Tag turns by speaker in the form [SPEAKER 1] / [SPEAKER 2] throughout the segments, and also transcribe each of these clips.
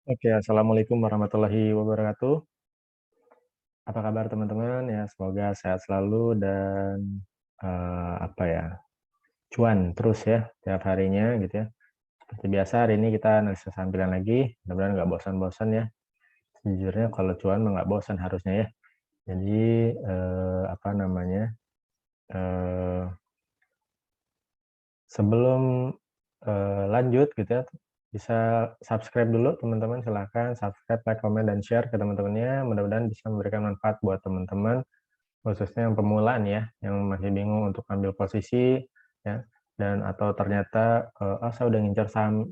[SPEAKER 1] Oke, assalamualaikum warahmatullahi wabarakatuh. Apa kabar teman-teman? Ya, semoga sehat selalu dan apa ya, cuan terus ya tiap harinya gitu ya. Seperti biasa hari ini kita analisa tampilan lagi. Mudah-mudahan nggak bosan-bosan ya. Sejujurnya kalau cuan mah nggak bosan harusnya ya. Jadi apa namanya? eh, Sebelum lanjut gitu ya, bisa subscribe dulu teman-teman. Silahkan subscribe, like, comment, dan share ke teman-temannya. Mudah-mudahan bisa memberikan manfaat buat teman-teman, khususnya yang pemula nih ya, yang masih bingung untuk ambil posisi ya, dan atau ternyata saya udah ngincar saham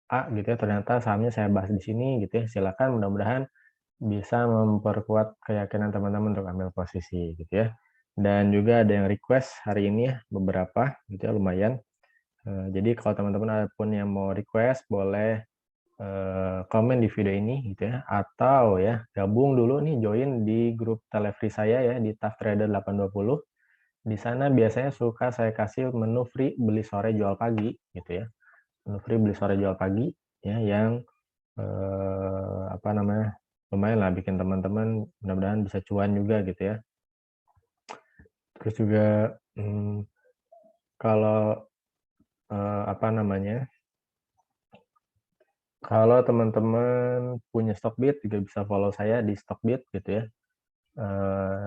[SPEAKER 1] A gitu ya, ternyata sahamnya saya bahas di sini gitu ya. Silakan, mudah-mudahan bisa memperkuat keyakinan teman-teman untuk ambil posisi gitu ya. Dan juga ada yang request hari ini ya, beberapa gitu ya, lumayan. Jadi kalau teman-teman ada pun yang mau request boleh komen di video ini gitu ya, atau ya gabung dulu nih, join di grup Telefree saya ya di Tough Trader 820. Di sana biasanya suka saya kasih menu free beli sore jual pagi gitu ya. Menu free beli sore jual pagi ya, yang apa namanya, lumayan lah bikin teman-teman mudah-mudahan bisa cuan juga gitu ya. Terus juga kalau apa namanya, kalau teman-teman punya Stockbit juga bisa follow saya di Stockbit gitu ya,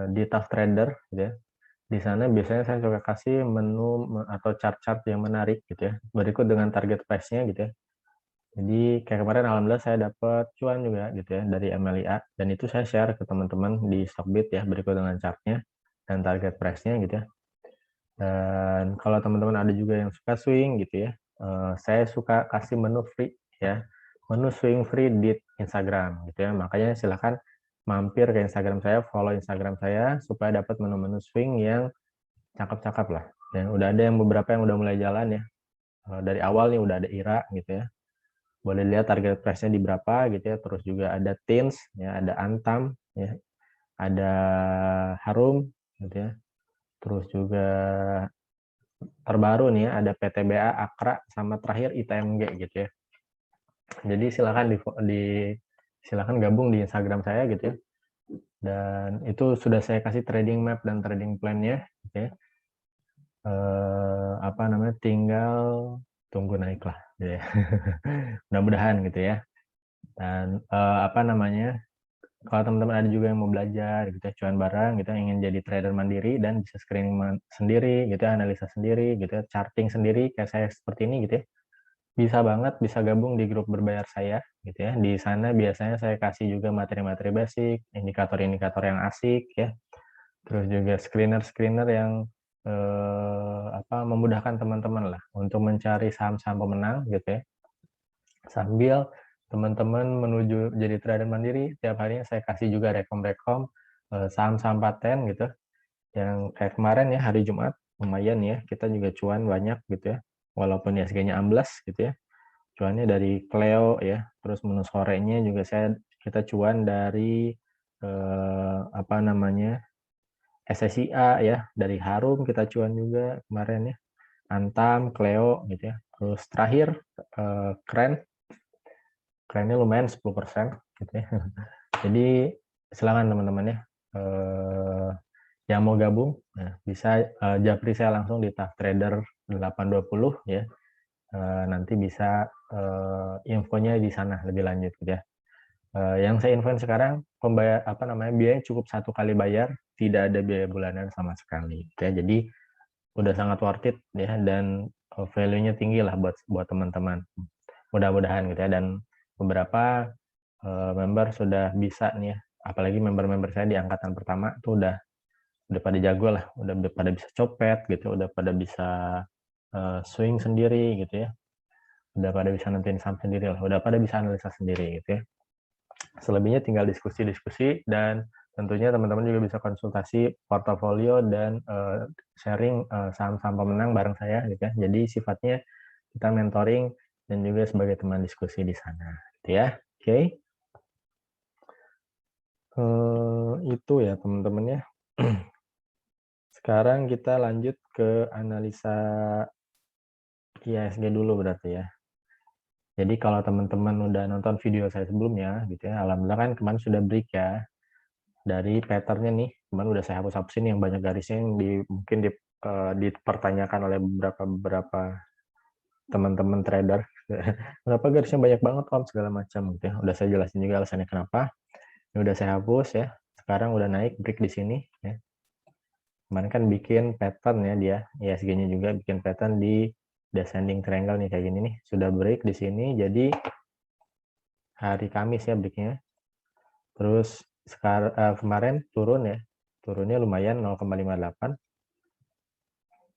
[SPEAKER 1] di Tough Trader gitu ya. Di sana biasanya saya suka kasih menu atau chart-chart yang menarik gitu ya, berikut dengan target price-nya gitu ya. Jadi kayak kemarin alhamdulillah saya dapat cuan juga gitu ya dari MLIA, dan itu saya share ke teman-teman di Stockbit ya, berikut dengan chart-nya dan target price-nya gitu ya. Dan kalau teman-teman ada juga yang suka swing gitu ya, saya suka kasih menu free ya, menu swing free di Instagram gitu ya. Makanya silahkan mampir ke Instagram saya, follow Instagram saya supaya dapat menu-menu swing yang cakep-cakep lah. Dan udah ada yang beberapa yang udah mulai jalan ya. Dari awal nih udah ada IRA gitu ya. Boleh lihat target price-nya di berapa gitu ya. Terus juga ada TINS ya, ada Antam ya, ada Harum gitu ya. Terus juga terbaru nih ya, ada PTBA, Akra, sama terakhir ITMG gitu ya. Jadi silakan gabung di Instagram saya gitu ya. Dan itu sudah saya kasih trading map dan trading plan-nya gitu ya. Apa namanya, tinggal tunggu naik lah gitu ya. Mudah-mudahan gitu ya. Dan apa namanya, kalau teman-teman ada juga yang mau belajar gitu ya, cuan barang gitu ya, ingin jadi trader mandiri dan bisa screening sendiri gitu ya, analisa sendiri gitu ya, charting sendiri kayak saya seperti ini gitu ya, bisa banget, bisa gabung di grup berbayar saya gitu ya. Di sana biasanya saya kasih juga materi-materi basic, indikator-indikator yang asik ya, terus juga screener-screener yang apa, memudahkan teman-teman lah untuk mencari saham-saham pemenang gitu ya. Sambil teman-teman menuju jadi trader mandiri, tiap harinya saya kasih juga rekom-rekom saham-saham paten gitu, yang kayak kemarin ya hari Jumat lumayan ya, kita juga cuan banyak gitu ya, walaupun ISG-nya amblas gitu ya. Cuannya dari Cleo ya, terus menu sorenya juga kita cuan dari apa namanya, SSIA ya, dari Harum kita cuan juga kemarin ya, Antam, Cleo gitu ya. Terus terakhir Kerennya lumayan 10% gitu ya. Jadi silakan teman-teman ya, yang mau gabung bisa japri saya langsung di Tough Trader 820 ya. Nanti bisa infonya di sana lebih lanjut gitu ya. Yang saya infoin sekarang, pembayar apa namanya, biaya cukup satu kali bayar, tidak ada biaya bulanan sama sekali gitu ya. Jadi udah sangat worth it ya, dan value-nya tinggi lah buat teman-teman. Mudah-mudahan gitu ya. Dan beberapa member sudah bisa nih ya, apalagi member-member saya di angkatan pertama tuh udah pada jago lah, udah pada bisa copet gitu, udah pada bisa swing sendiri gitu ya, udah pada bisa nentuin saham sendiri lah, udah pada bisa analisa sendiri gitu ya. Selebihnya tinggal diskusi-diskusi, dan tentunya teman-teman juga bisa konsultasi portofolio dan sharing saham-saham pemenang bareng saya gitu ya. Jadi sifatnya kita mentoring dan juga sebagai teman diskusi di sana gitu ya. Oke. Itu ya teman-teman ya. Sekarang kita lanjut ke analisa IHSG dulu berarti ya. Jadi kalau teman-teman udah nonton video saya sebelumnya gitu ya, alhamdulillah kan kemarin sudah break ya dari pattern-nya nih. Kemarin udah saya hapus-hapusin yang banyak garisnya yang mungkin dipertanyakan oleh beberapa teman-teman trader. Kenapa garisnya banyak banget Om segala macam gitu ya. Udah saya jelasin juga alasannya kenapa. Ini udah saya hapus ya. Sekarang udah naik break di sini ya. Kemarin kan bikin pattern ya dia, ISG-nya juga bikin pattern di descending triangle nih kayak gini nih. Sudah break di sini, jadi hari Kamis ya breaknya. Terus kemarin turun ya, turunnya lumayan 0,58.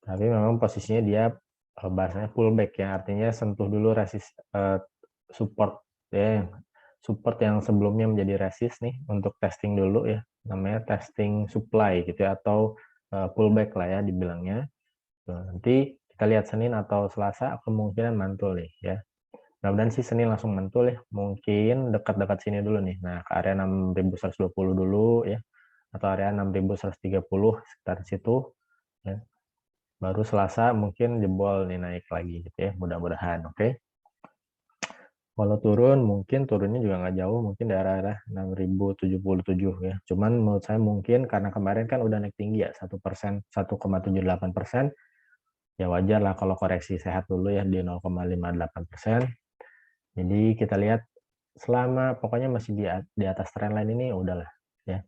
[SPEAKER 1] Tapi memang posisinya dia bahasanya pullback ya, artinya sentuh dulu support ya, support yang sebelumnya menjadi resist nih untuk testing dulu ya, namanya testing supply gitu ya, atau pullback lah ya dibilangnya. Nanti kita lihat Senin atau Selasa kemungkinan mantul nih ya. Mudah-mudahan sih Senin langsung mantul ya. Mungkin dekat-dekat sini dulu nih. Nah, ke area 6120 dulu ya. Atau area 6130 sekitar situ ya. Baru Selasa mungkin jebol nih naik lagi gitu ya. Mudah-mudahan, oke. Kalau turun mungkin turunnya juga nggak jauh, mungkin daerah 6077 ya. Cuman menurut saya mungkin karena kemarin kan udah naik tinggi ya 1%, 1,78%. Ya wajar lah kalau koreksi sehat dulu ya di 0,58%. Jadi kita lihat selama pokoknya masih di atas trendline ini udahlah ya,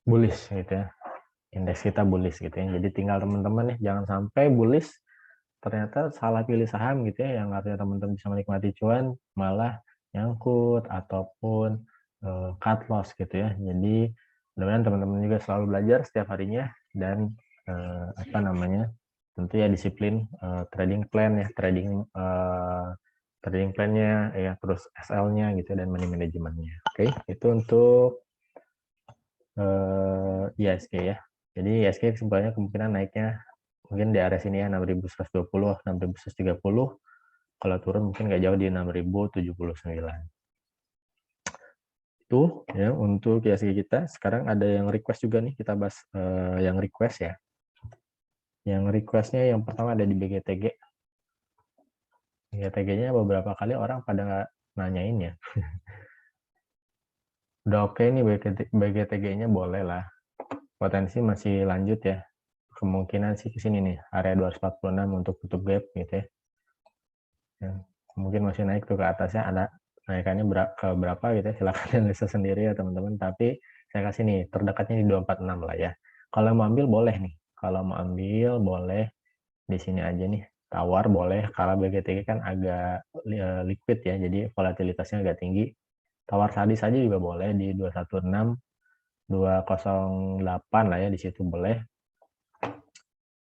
[SPEAKER 1] bullish gitu ya, indeks kita bullish gitu ya. Jadi tinggal teman-teman nih jangan sampai bullish ternyata salah pilih saham gitu ya, yang artinya teman-teman bisa menikmati cuan malah nyangkut ataupun cut loss gitu ya. Jadi mudah-mudahan teman-teman juga selalu belajar setiap harinya dan apa namanya, tentu ya disiplin trading plan ya, trading plan-nya ya, terus SL-nya gitu dan money management-nya. Oke, itu untuk ISG ya. Jadi ISG kesimpulannya kemungkinan naiknya mungkin di area sini ya 6120, 6130. Kalau turun mungkin nggak jauh di 6079. Itu ya untuk ISG kita. Sekarang ada yang request juga nih, kita bahas yang request ya. Yang requestnya yang pertama ada di BGTG. BGTG-nya beberapa kali orang pada nanyain ya. Udah oke nih BGTG-nya boleh lah. Potensi masih lanjut ya. Kemungkinan sih ke sini nih, area 246 untuk tutup gap gitu ya. Ya, mungkin masih naik tuh ke atasnya, ada naikannya ke berapa gitu ya, silahkan analisa sendiri ya teman-teman. Tapi saya kasih nih, terdekatnya di 246 lah ya. Kalau mau ambil boleh nih, kalau mau ambil boleh di sini aja nih, tawar boleh. Kalau BGTG kan agak liquid ya, jadi volatilitasnya agak tinggi. Tawar sadis saja juga boleh di 216, 208 lah ya, di situ boleh.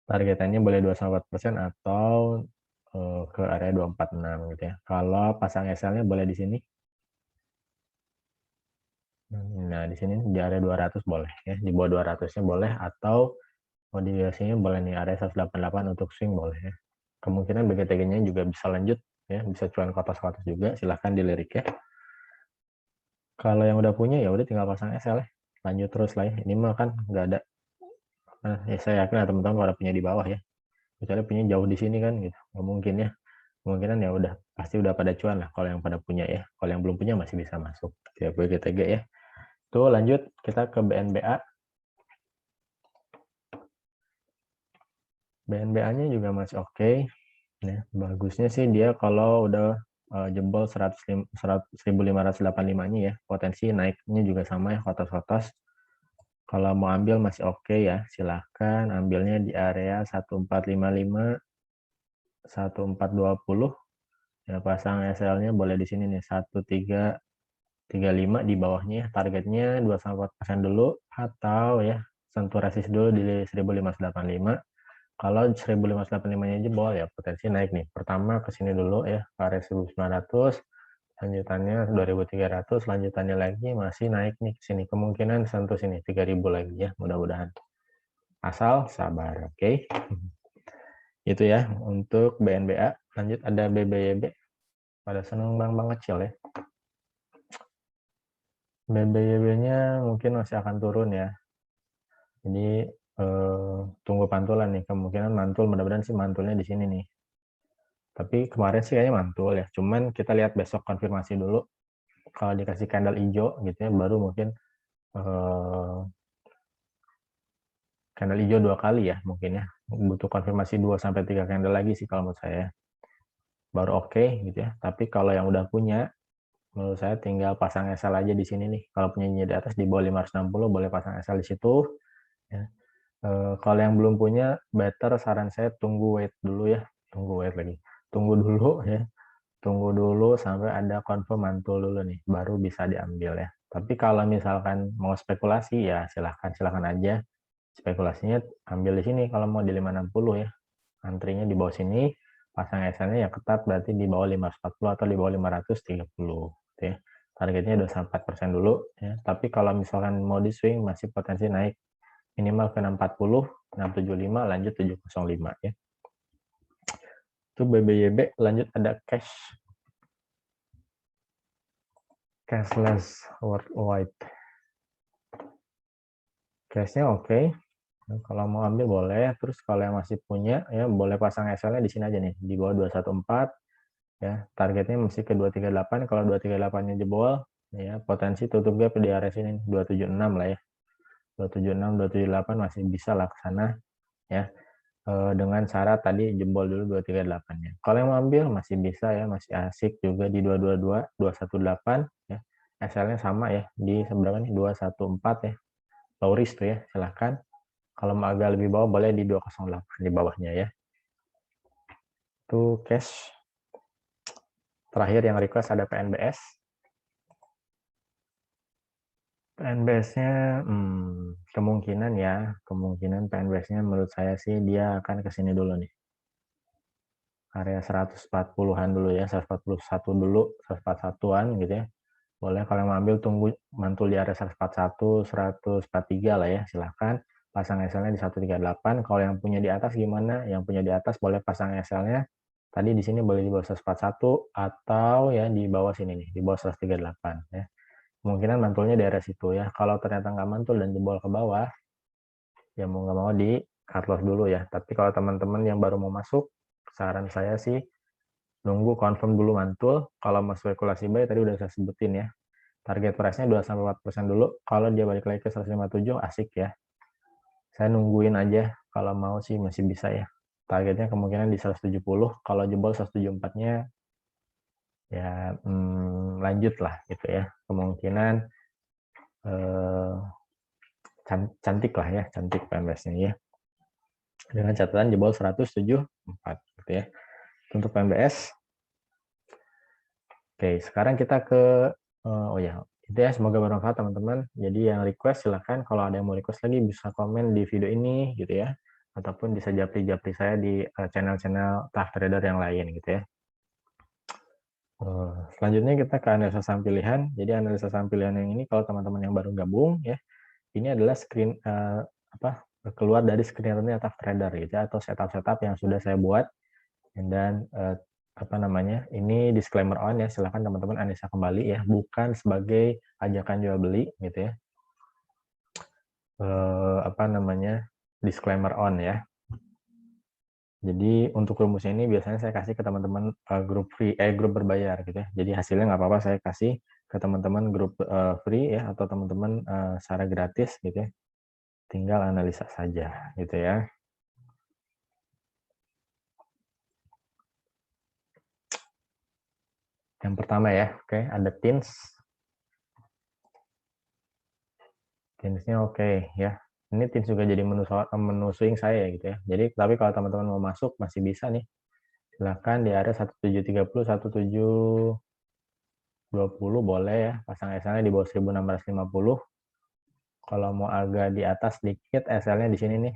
[SPEAKER 1] Targetannya boleh 2,4% atau ke area 246 gitu ya. Kalau pasang SL-nya boleh di sini. Nah, di sini di area 200 boleh ya. Di bawah 200-nya boleh, atau modifikasinya boleh nih area 188 untuk swing boleh ya. Kemungkinan BGTG-nya juga bisa lanjut ya, bisa cuan kotas-kotas juga, silahkan dilirik ya. Kalau yang udah punya ya udah tinggal pasang SL ya. Lanjut terus lah ya. Ini mah kan nggak ada. Nah, ya saya yakin lah teman-teman pada punya di bawah ya. Kecuali punya jauh di sini kan gitu. Nggak mungkin ya. Kemungkinan ya udah pasti udah pada cuan lah kalau yang pada punya ya. Kalau yang belum punya masih bisa masuk. Ya BGTG ya. Tuh lanjut kita ke BNBA. BNBA-nya juga masih oke. Ya, bagusnya sih dia kalau udah jebol 1585-nya ya, potensi naiknya juga sama ya, kotas-kotas. Kalau mau ambil masih oke ya, silahkan ambilnya di area 1455, 1420. Ya, pasang SL-nya boleh di sini nih, 1335 di bawahnya. Targetnya 2,4% dulu, atau ya sentuh resist dulu di 1585. Kalau 1585-nya jebol ya potensi naik nih. Pertama ke sini dulu ya, ke area 1900, lanjutannya 2300, lanjutannya lagi masih naik nih ke sini. Kemungkinan sentuh sini 3000 lagi ya, mudah-mudahan. Asal sabar, oke. Itu ya untuk BNBA. Lanjut ada BBYB. Pada seneng bang kecil ya. BBYB-nya mungkin masih akan turun ya. Jadi tunggu pantulan nih, kemungkinan mantul, mudah-mudahan sih mantulnya di sini nih. Tapi kemarin sih kayaknya mantul ya. Cuman kita lihat besok konfirmasi dulu. Kalau dikasih candle hijau gitu ya, baru mungkin candle hijau 2 kali ya mungkin ya. Butuh konfirmasi 2-3 candle lagi sih kalau menurut saya. Baru oke gitu ya. Tapi kalau yang udah punya, menurut saya tinggal pasang SL aja di sini nih. Kalau punyanya di atas di bawah 560 boleh pasang SL di situ. Ya. Kalau yang belum punya, better saran saya tunggu wait dulu ya. Tunggu wait lagi. Tunggu dulu ya. Tunggu dulu sampai ada confirm mantul dulu nih, baru bisa diambil ya. Tapi kalau misalkan mau spekulasi ya silahkan aja. Spekulasinya ambil di sini kalau mau di 560 ya. Antrinya di bawah sini, pasang SL-nya ya ketat berarti di bawah 540 atau di bawah 530 gitu ya. Targetnya udah 4% dulu ya. Tapi kalau misalkan mau di swing masih potensi naik minimal ke 640, 675 lanjut 705 ya. Itu BBYB, lanjut ada cashless worldwide. Cashnya oke. Kalau mau ambil boleh. Terus kalau yang masih punya ya boleh pasang SL-nya di sini aja nih di bawah 214 ya. Targetnya mesti ke 238. Kalau 238-nya jebol ya potensi tutup gap di area sini 276 lah ya. 276 278 masih bisa lah ke sana ya. Dengan syarat tadi jebol dulu 238-nya. Kalau yang mau ambil masih bisa ya, masih asik juga di 222 218 ya. SL-nya sama ya di seberapa nih 214 ya. Low risk tuh ya, silahkan. Kalau mau agak lebih bawah boleh di 208 di bawahnya ya. Itu cash. Terakhir yang request ada PNBS. PNBS-nya kemungkinan PNBS-nya menurut saya sih dia akan ke sini dulu nih. Area 140-an dulu ya, 141 dulu, 141-an gitu ya. Boleh kalau mau ambil tunggu mantul di area 141, 143 lah ya, silahkan. Pasang SL-nya di 138. Kalau yang punya di atas gimana? Yang punya di atas boleh pasang SL-nya. Tadi di sini boleh di bawah 141 atau ya di bawah sini nih, di bawah 138 ya. Kemungkinan mantulnya di area situ ya. Kalau ternyata nggak mantul dan jebol ke bawah, ya mau nggak mau di cut loss dulu ya. Tapi kalau teman-teman yang baru mau masuk, saran saya sih nunggu confirm dulu mantul. Kalau mau spekulasi buy tadi udah saya sebutin ya. Target price-nya 2-4% dulu. Kalau dia balik lagi ke 157 asik ya. Saya nungguin aja. Kalau mau sih masih bisa ya. Targetnya kemungkinan di 170. Kalau jebol 174-nya ya lanjut lah gitu ya. Kemungkinan cantik lah ya, cantik PMBS-nya ya. Dengan catatan jebol 174 gitu ya. Untuk PMBS. Oke, sekarang kita ke itu ya, semoga bermanfaat teman-teman. Jadi yang request silahkan kalau ada yang mau request lagi bisa komen di video ini gitu ya, ataupun bisa japri-japri saya di channel-channel tough trader yang lain gitu ya. Selanjutnya kita ke analisa saham pilihan. Jadi analisa saham pilihan yang ini kalau teman-teman yang baru gabung ya, ini adalah keluar dari screenernya tough trader gitu ya, atau setup yang sudah saya buat. Dan ini disclaimer on ya, silahkan teman-teman analisa kembali ya, bukan sebagai ajakan jual beli gitu ya. Disclaimer on ya. Jadi untuk rumusnya ini biasanya saya kasih ke teman-teman grup berbayar gitu ya. Jadi hasilnya nggak apa-apa saya kasih ke teman-teman grup free ya, atau teman-teman secara gratis gitu ya. Tinggal analisa saja gitu ya. Yang pertama ya, oke, ada TINS. TINS-nya oke ya. Ini TINS juga jadi menu swing saya gitu ya. Jadi tapi kalau teman-teman mau masuk masih bisa nih. Silahkan di area 1730, 1720 boleh ya. Pasang SL-nya di bawah 1650. Kalau mau agak di atas sedikit SL-nya di sini nih.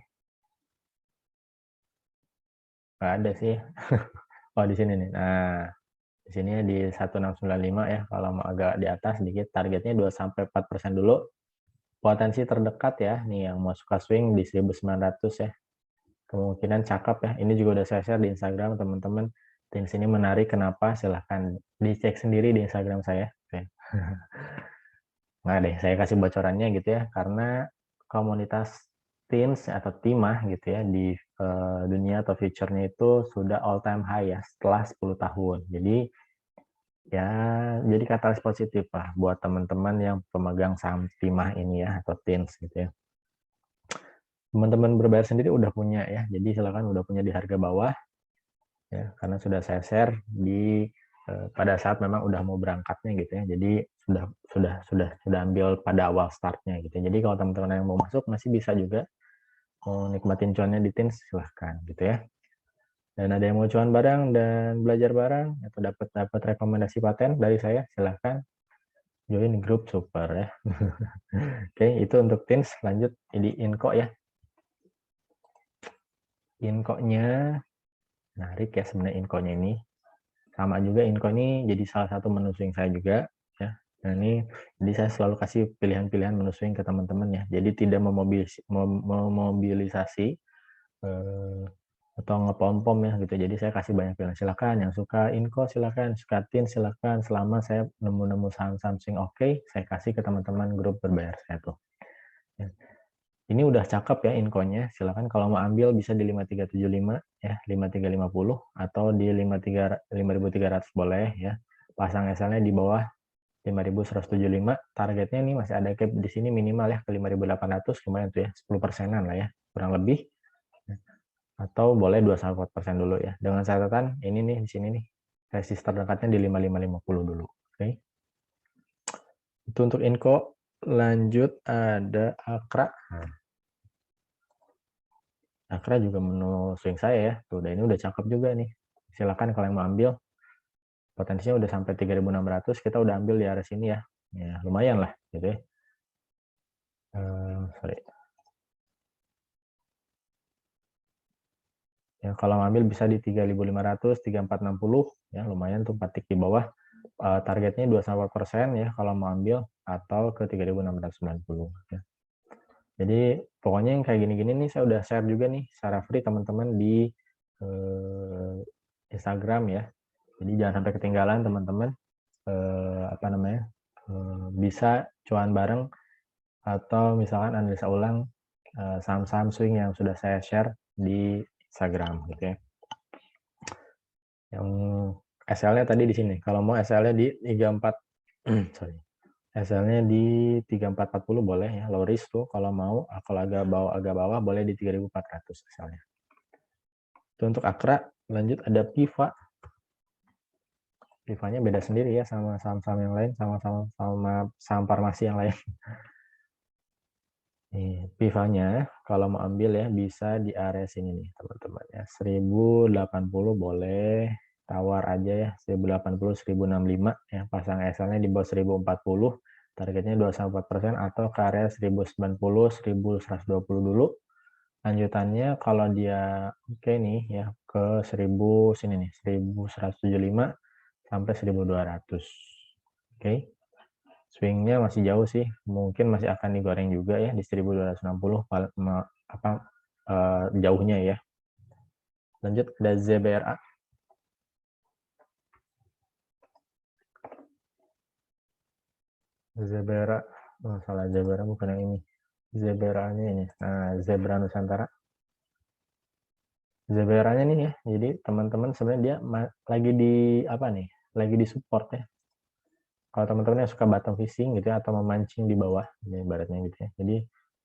[SPEAKER 1] Nggak ada sih. Oh di sini nih. Nah, di sini di 1695 ya. Kalau mau agak di atas sedikit, targetnya 2-4% dulu. Potensi terdekat ya, nih yang mau suka swing di 1900 ya. Kemungkinan cakep ya. Ini juga udah saya share di Instagram teman-teman. Tim sini menarik, kenapa? Silahkan dicek sendiri di Instagram saya. Oke. Nggak deh, saya kasih bocorannya gitu ya. Karena komunitas TINS atau timah gitu ya di dunia atau future-nya itu sudah all time high ya setelah 10 tahun. Jadi ya jadi katalis positif lah buat teman-teman yang pemegang saham timah ini ya atau TINS gitu ya. Teman-teman berbayar sendiri udah punya ya. Jadi silakan udah punya di harga bawah ya karena sudah saya share di pada saat memang udah mau berangkatnya gitu ya. Jadi sudah ambil pada awal startnya gitu. Jadi kalau teman-teman yang mau masuk masih bisa juga mau nikmatin cuannya di TINS silahkan gitu ya. Dan ada yang mau cuan bareng dan belajar bareng atau dapat rekomendasi paten dari saya silahkan join grup super ya. Oke, itu untuk TINS. Lanjut di Inco ya. Inco-nya menarik ya sebenarnya Inco-nya ini. Sama juga Inco ini jadi salah satu menu swing saya juga ya. Nah ini jadi saya selalu kasih pilihan-pilihan menu swing ke teman-teman ya. Jadi tidak memobilisasi atau ngepom-pom ya gitu. Jadi saya kasih banyak pilihan. Silakan yang suka Inco silakan, suka TIN silakan. Selama saya nemu-nemu saham-saham swing oke, saya kasih ke teman-teman grup berbayar saya tuh. Ya. Ini udah cakep ya Inco-nya. Silakan kalau mau ambil bisa di 5375 ya, 5350 atau di 5300 boleh ya. Pasang SL-nya di bawah 5175. Targetnya ini masih ada gap di sini minimal ya ke 5800 lumayan tuh ya, 10%-an lah ya, kurang lebih. Atau boleh 2,4% dulu ya. Dengan catatan ini nih di sini nih resist terdekatnya di 5550 dulu. Oke. Itu untuk Inco. Lanjut ada Akra. Akra juga menu swing saya ya. Tuh, dan ini udah cakep juga nih. Silakan kalau yang mau ambil. Potensinya udah sampai 3.600, kita udah ambil di area sini ya. Ya, lumayan lah gitu ya. Sorry. Ya, kalau ngambil bisa di 3.500, 3.460 ya, lumayan tuh 4 tick di bawah. Targetnya 2,4% ya kalau mau ambil atau ke 3.690 ya. Jadi pokoknya yang kayak gini-gini nih saya udah share juga nih secara free teman-teman di Instagram ya. Jadi jangan sampai ketinggalan teman-teman bisa cuan bareng atau misalkan analisa ulang saham-saham swing yang sudah saya share di Instagram gitu ya. Yang SL-nya tadi di sini. Kalau mau SL-nya di 34 sorry. SL-nya di 3440 boleh ya, low risk tuh kalau mau. Kalau agak bawah boleh di 3400 SL-nya. Itu untuk Akra. Lanjut ada Piva. Pivanya beda sendiri ya sama saham-saham yang lain, sama saham farmasi yang lain. Pivanya kalau mau ambil ya bisa di area sini nih teman-teman ya. 1080 boleh, tawar aja ya 1080 1065 ya, pasang SL-nya di bawah 1040, targetnya 2,4% atau ke area 1090 1120 dulu. Lanjutannya kalau dia oke nih ya ke 1000 sini nih 1175 sampai 1200. Oke. Swingnya masih jauh sih, mungkin masih akan digoreng juga ya di 1260 jauhnya ya. Lanjut ada ZBRA. ZBRA, oh, salah, ZBRA bukan yang ini. ZBRA-nya ini. Nah, Zebra Nusantara. ZBRA-nya nih ya. Jadi teman-teman sebenarnya dia lagi di apa nih? Lagi di support ya. Kalau teman-teman yang suka bottom fishing gitu ya atau memancing di bawah, ya, ibaratnya gitu ya. Jadi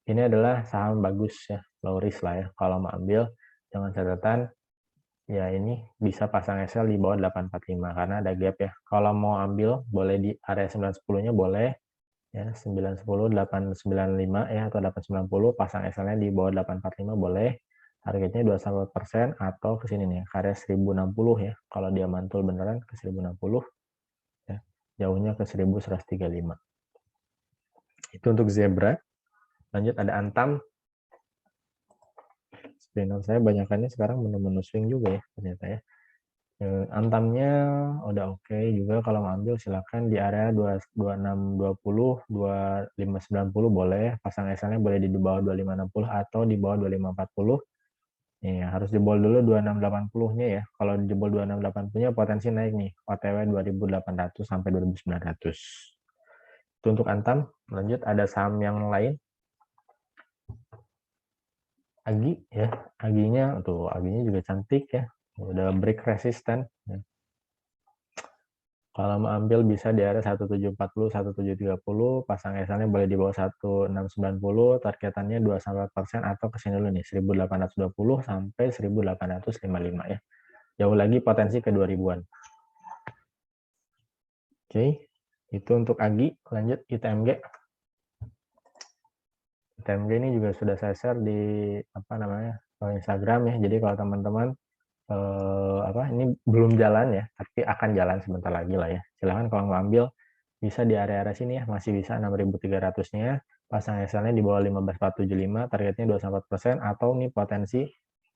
[SPEAKER 1] ini adalah saham bagus ya, low risk lah ya. Kalau mau ambil dengan catatan ya ini bisa pasang SL di bawah 845 karena ada gap ya. Kalau mau ambil boleh di area 910-nya boleh ya, 910 895 ya atau 890, pasang SL-nya di bawah 845 boleh. Targetnya 21% atau ke sini nih, ke area 1060 ya. Kalau dia mantul beneran ke 1060 ya. Jauhnya ke 1135. Itu untuk Zebra. Lanjut ada Antam. Screener saya banyakannya sekarang menu-menu swing juga ya ternyata ya. Antamnya udah oke juga, kalau ngambil silakan di area 2620 2590 boleh, pasang SL-nya boleh di bawah 2560 atau di bawah 2540. Nih, harus jebol dulu 2680-nya ya. Kalau jebol 2680-nya potensi naik nih, OTW 2800 sampai 2900. Itu untuk Antam. Lanjut ada saham yang lain. Agi ya, aginya tuh, aginya juga cantik ya, udah break resistant ya. Kalau mau ambil bisa di area 1740, 1730, pasang SL-nya boleh di bawah 1690, targetannya 2-4% atau kesini dulu nih, 1820 sampai 1855 ya. Jauh lagi potensi ke 2000-an. Oke, itu untuk AGI. Lanjut ITMG. ITMG ini juga sudah saya share di Instagram ya. Jadi kalau teman-teman ini belum jalan ya, tapi akan jalan sebentar lagi lah ya. Silahkan kalau mau ambil bisa di area-area sini ya, masih bisa 6.300-nya, pasang SL-nya di bawah 15.475, targetnya 24%, atau nih potensi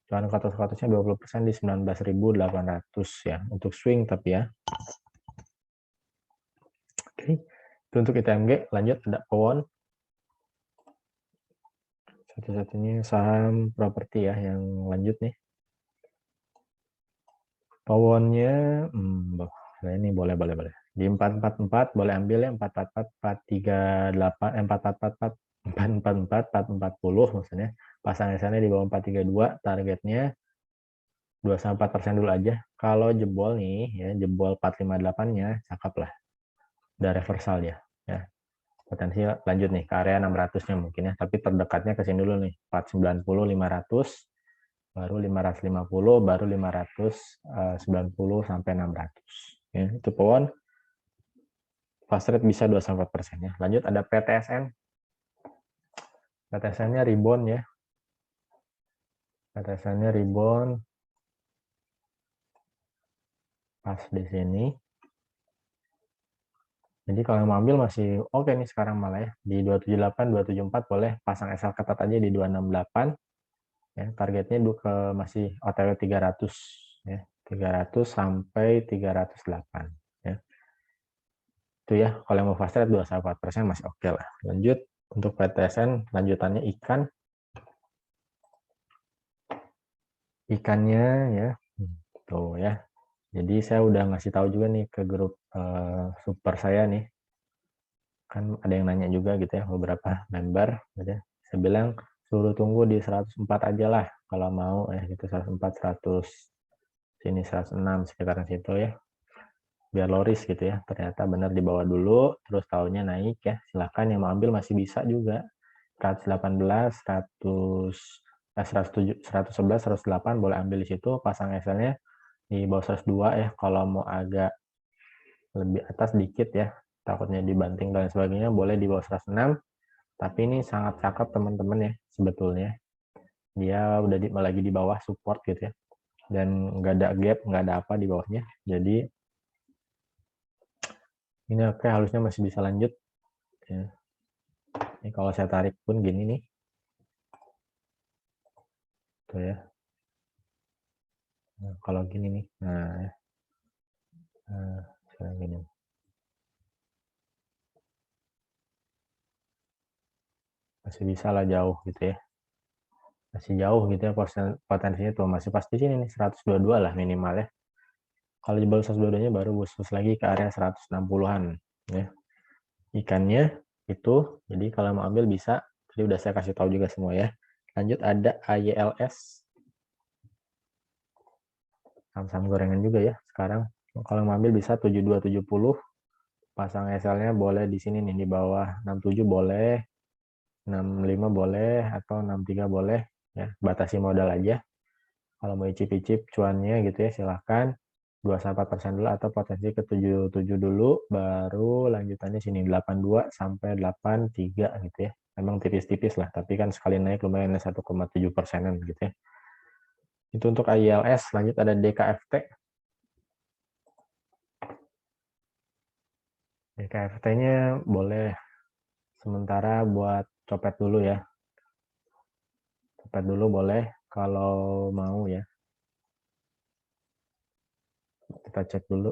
[SPEAKER 1] cuan kotos-kotosnya 20% di 19.800 ya, untuk swing tapi ya. Oke, itu untuk ITMG. Lanjut ada POWON. Satu-satunya saham properti ya yang lanjut nih. POWON-nya, ini boleh. Di 444 boleh ambil ya, 444, 438, 444, 444, 440 maksudnya. Pasang SL-nya di bawah 432, targetnya 2-4% dulu aja. Kalau jebol nih, ya jebol 458-nya, cakep lah. Udah reversal ya. Potensi lanjut nih ke area 600-nya mungkin ya, tapi terdekatnya ke sini dulu nih, 490, 500, baru 550, baru 590 sampai 600. Ya, itu POWON. Fast rate bisa 2-4% ya. Lanjut ada PTSN. PTSN-nya rebound ya. PTSN-nya rebound pas di sini. Jadi kalau mau ambil masih oke nih sekarang malah ya. Di 278, 274 boleh pasang SL ketat aja di 268. Ya, targetnya masih OTW 300 ya. 300 sampai 308 ya. Itu ya, kalau mau fast rate 2-4% masih oke lah. Lanjut untuk PTSN, lanjutannya ikannya ya. Tuh ya. Jadi saya udah ngasih tahu juga nih ke grup super saya nih. Kan ada yang nanya juga gitu ya, beberapa member gitu ya. Saya bilang suruh tunggu di 104 aja lah kalau mau ya gitu, 104, 100 sini 106 sekitaran situ ya. Biar loris gitu ya. Ternyata benar di bawah dulu, terus tahunnya naik ya. Silahkan yang mau ambil masih bisa juga. 118, 111, 108 boleh ambil di situ, pasang SL-nya di bawah 102 ya. Kalau mau agak lebih atas dikit ya, takutnya dibanting dan sebagainya, boleh di bawah 106. Tapi ini sangat cakep teman-teman ya sebetulnya. Dia udah lagi di bawah support gitu ya. Dan nggak ada gap, nggak ada apa di bawahnya. Jadi ini oke, halusnya masih bisa lanjut. Ya. Ini kalau saya tarik pun gini nih. Tuh ya. Nah, kalau gini nih. Nah gini. Masih bisa lah jauh gitu ya. Masih jauh gitu ya potensinya tuh. Masih pasti sini nih 122 lah minimal ya. Kalau jebol 122-nya baru khusus lagi ke area 160-an ya. Ikannya itu, jadi kalau mau ambil bisa. Jadi udah saya kasih tahu juga semua ya. Lanjut ada AYLS. Saham-saham gorengan juga ya sekarang. Kalau mau ambil bisa 7270. Pasang SL-nya boleh di sini nih, di bawah 67 boleh, 65 boleh, atau 63 boleh. Ya, batasi modal aja. Kalau mau icip-icip cuannya gitu ya, silahkan 2-4% dulu atau potensi ke 77 dulu, baru lanjutannya sini 82 sampai 83 gitu ya. Emang tipis-tipis lah, tapi kan sekali naik lumayan 1,7%-an gitu ya. Itu untuk ILS. Lanjut ada DKFT. DKFT-nya boleh sementara buat copet dulu ya. Copet dulu boleh kalau mau ya. Kita cek dulu.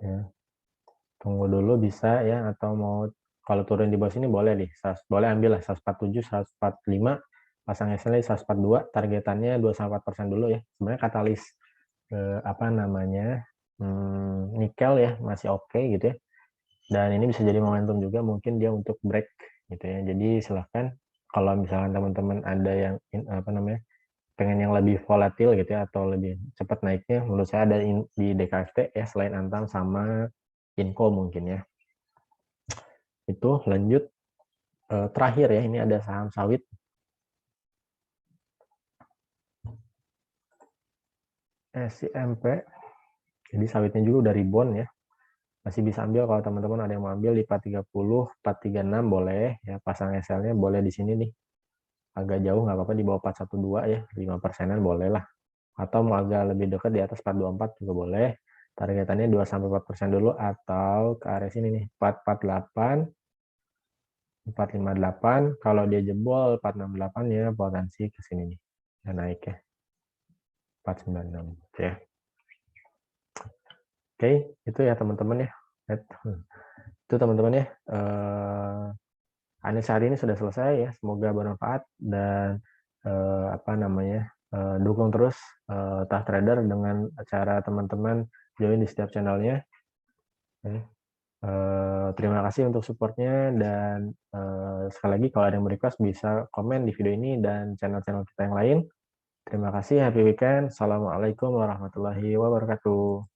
[SPEAKER 1] Ya. Tunggu dulu bisa ya, atau mau kalau turun di bawah sini boleh nih. Boleh ambil lah 147, 145, pasang SL 142, targetannya 2-4% dulu ya. Sebenarnya katalis apa namanya, nikel ya, masih oke gitu ya. Dan ini bisa jadi momentum juga mungkin dia untuk break gitu ya. Jadi silahkan kalau misalkan teman-teman ada yang pengen yang lebih volatil gitu ya atau lebih cepat naiknya, menurut saya ada di DKFT ya selain Antam sama Inco mungkin ya. Itu lanjut terakhir ya, ini ada saham sawit. SCMP. Jadi sawitnya juga udah rebound ya. Masih bisa ambil kalau teman-teman ada yang mau ambil di 430, 436 boleh ya, pasang SL-nya boleh di sini nih. Agak jauh nggak apa-apa, di bawah 412 ya, 5%-an boleh lah. Atau mau agak lebih dekat di atas 424 juga boleh. Targetannya 2-4% dulu atau ke area sini nih, 448, 458. Kalau dia jebol 468 ya potensi ke sini nih. Ya naik ya. 496. Oke. Oke, itu ya teman-teman ya. Itu teman-teman ya. Anies hari ini sudah selesai ya. Semoga bermanfaat dan dukung terus Tah Trader dengan cara teman-teman join di setiap channelnya. Terima kasih untuk supportnya dan sekali lagi kalau ada yang request bisa komen di video ini dan channel-channel kita yang lain. Terima kasih, happy weekend. Assalamualaikum warahmatullahi wabarakatuh.